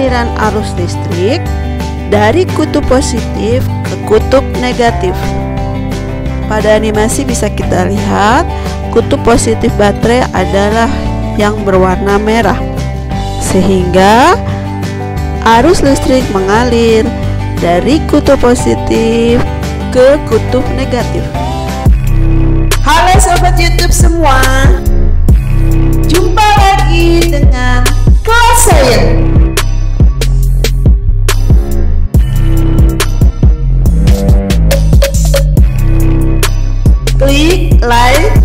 aliran arus listrik dari kutub positif ke kutub negatif. Pada animasi bisa kita lihat kutub positif baterai adalah yang berwarna merah, sehingga arus listrik mengalir dari kutub positif ke kutub negatif. Halo sobat YouTube semua, jumpa lagi dengan Kelas Sains. Klik like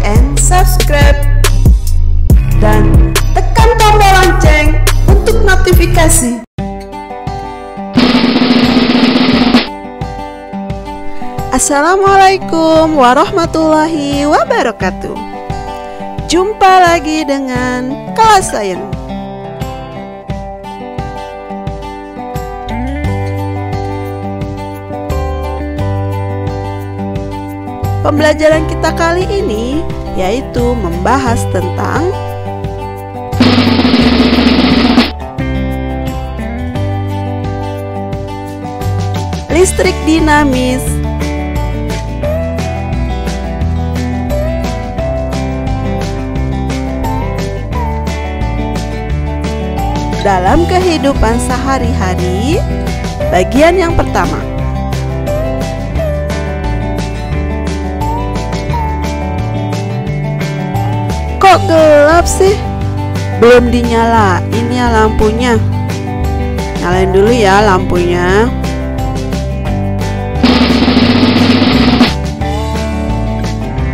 and subscribe dan tekan tombol lonceng untuk notifikasi. Assalamualaikum warahmatullahi wabarakatuh. Jumpa lagi dengan Kelas Sains. Pembelajaran kita kali ini yaitu membahas tentang listrik dinamis. Dalam kehidupan sehari-hari, bagian yang pertama. Kok gelap sih? Belum dinyalain ya lampunya. Nyalain dulu ya lampunya.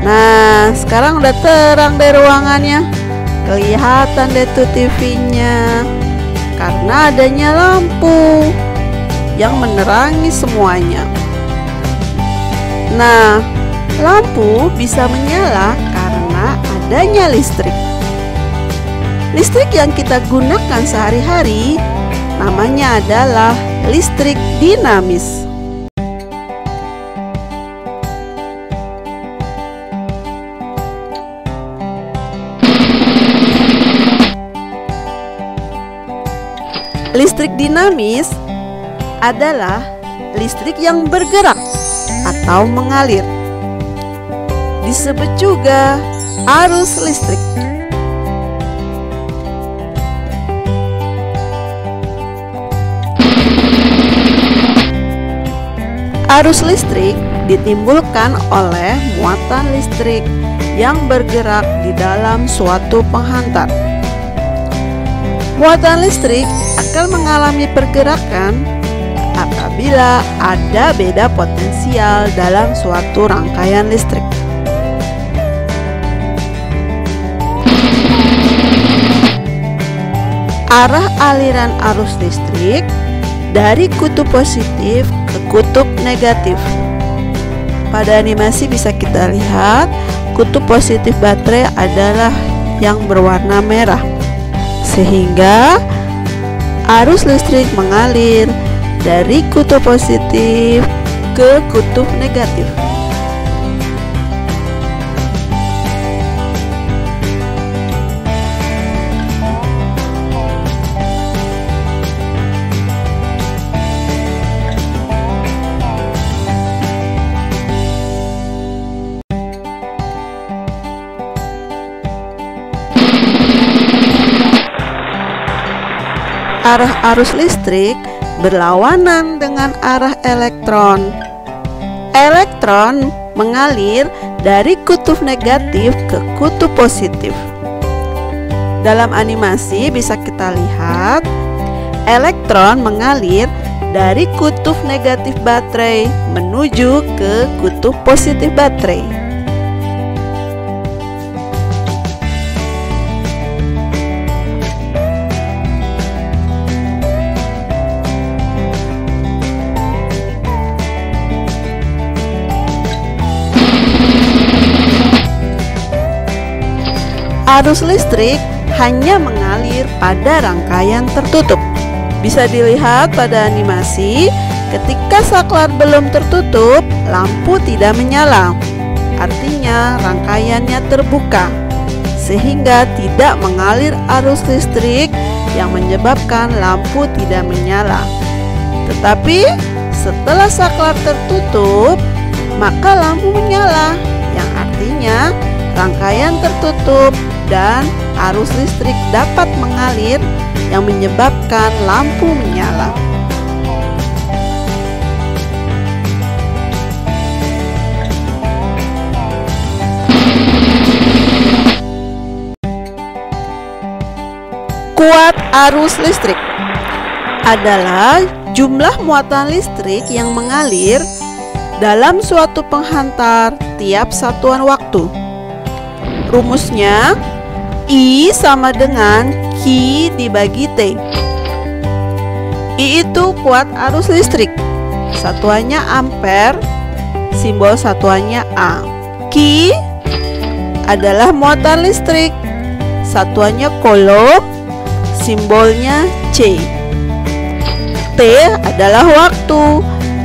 Nah, sekarang udah terang deh ruangannya. Kelihatan deh tuh TV-nya. Karena adanya lampu yang menerangi semuanya. Nah, lampu bisa menyala karena adanya listrik. Listrik yang kita gunakan sehari-hari namanya adalah listrik dinamis. Listrik dinamis adalah listrik yang bergerak atau mengalir. Disebut juga arus listrik. Arus listrik ditimbulkan oleh muatan listrik yang bergerak di dalam suatu penghantar. Muatan listrik akan mengalami pergerakan apabila ada beda potensial dalam suatu rangkaian listrik. Arah aliran arus listrik dari kutub positif ke kutub negatif. Pada animasi bisa kita lihat kutub positif baterai adalah yang berwarna merah, sehingga arus listrik mengalir dari kutub positif ke kutub negatif. Arah arus listrik berlawanan dengan arah elektron. Elektron mengalir dari kutub negatif ke kutub positif. Dalam animasi bisa kita lihat elektron mengalir dari kutub negatif baterai menuju ke kutub positif baterai. Arus listrik hanya mengalir pada rangkaian tertutup. Bisa dilihat pada animasi, ketika saklar belum tertutup, lampu tidak menyala. Artinya rangkaiannya terbuka, sehingga tidak mengalir arus listrik yang menyebabkan lampu tidak menyala. Tetapi setelah saklar tertutup, maka lampu menyala, yang artinya rangkaian tertutup dan arus listrik dapat mengalir yang menyebabkan lampu menyala. Kuat arus listrik adalah jumlah muatan listrik yang mengalir dalam suatu penghantar tiap satuan waktu. Rumusnya I sama dengan Q dibagi T. I itu kuat arus listrik, satuannya ampere, simbol satuannya A. Q adalah muatan listrik, satuannya coulomb, simbolnya C. T adalah waktu,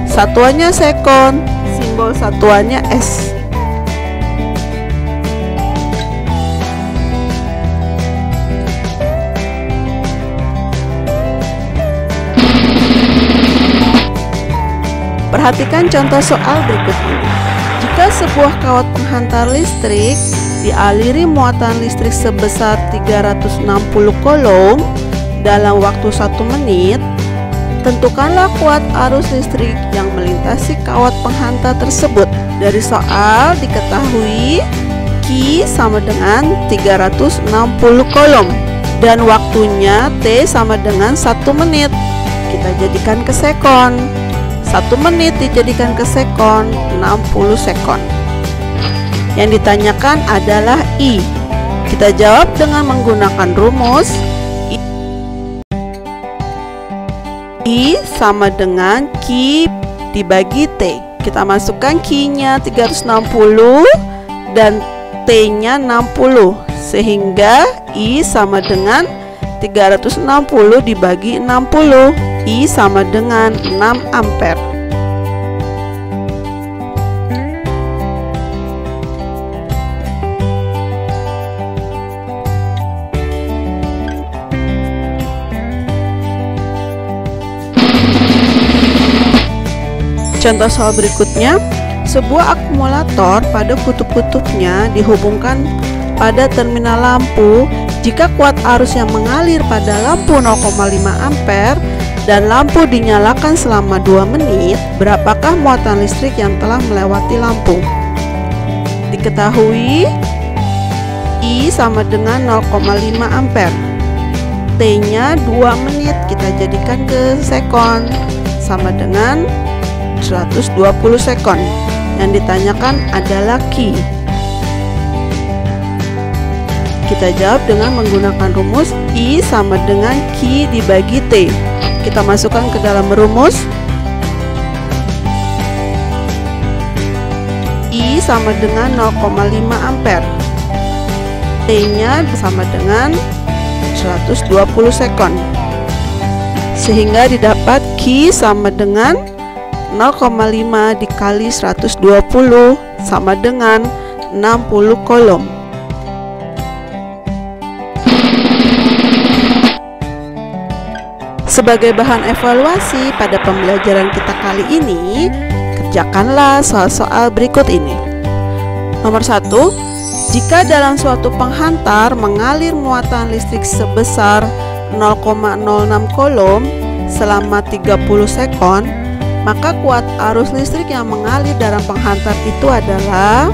satuannya sekon, simbol satuannya S. Perhatikan contoh soal berikut ini. Jika sebuah kawat penghantar listrik dialiri muatan listrik sebesar 360 coulomb dalam waktu 1 menit, tentukanlah kuat arus listrik yang melintasi kawat penghantar tersebut. Dari soal diketahui Q sama dengan 360 coulomb dan waktunya T sama dengan 1 menit. Kita jadikan ke sekon. 1 menit dijadikan ke sekon, 60 sekon. Yang ditanyakan adalah I. Kita jawab dengan menggunakan rumus I sama dengan Q dibagi T. Kita masukkan Q-nya 360 dan T-nya 60, sehingga I sama dengan 360 dibagi 60. I sama dengan 6 ampere. Contoh soal berikutnya, sebuah akumulator pada kutub-kutubnya dihubungkan pada terminal lampu. Jika kuat arus yang mengalir pada lampu 0,5 ampere dan lampu dinyalakan selama 2 menit, berapakah muatan listrik yang telah melewati lampu? Diketahui I sama dengan 0,5 ampere. T-nya 2 menit, kita jadikan ke sekon, sama dengan 120 sekon. Yang ditanyakan adalah Q. Kita jawab dengan menggunakan rumus I sama dengan Q dibagi T. Kita masukkan ke dalam rumus. I sama dengan 0,5 ampere. T-nya sama dengan 120 sekon. Sehingga didapat Q sama dengan 0,5 dikali 120 sama dengan 60 coulomb. Sebagai bahan evaluasi pada pembelajaran kita kali ini, kerjakanlah soal-soal berikut ini. Nomor 1, jika dalam suatu penghantar mengalir muatan listrik sebesar 0,06 coulomb selama 30 sekon, maka kuat arus listrik yang mengalir dalam penghantar itu adalah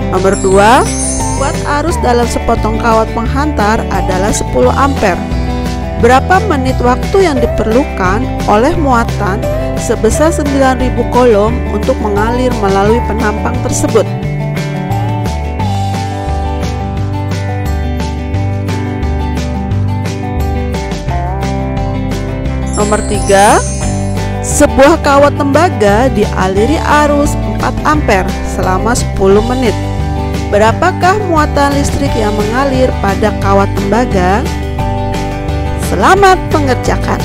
nomor 2, kuat arus dalam sepotong kawat penghantar adalah 10 ampere. Berapa menit waktu yang diperlukan oleh muatan sebesar 9000 coulomb untuk mengalir melalui penampang tersebut? Nomor 3, sebuah kawat tembaga dialiri arus 4 ampere selama 10 menit. Berapakah muatan listrik yang mengalir pada kawat tembaga? Selamat mengerjakan.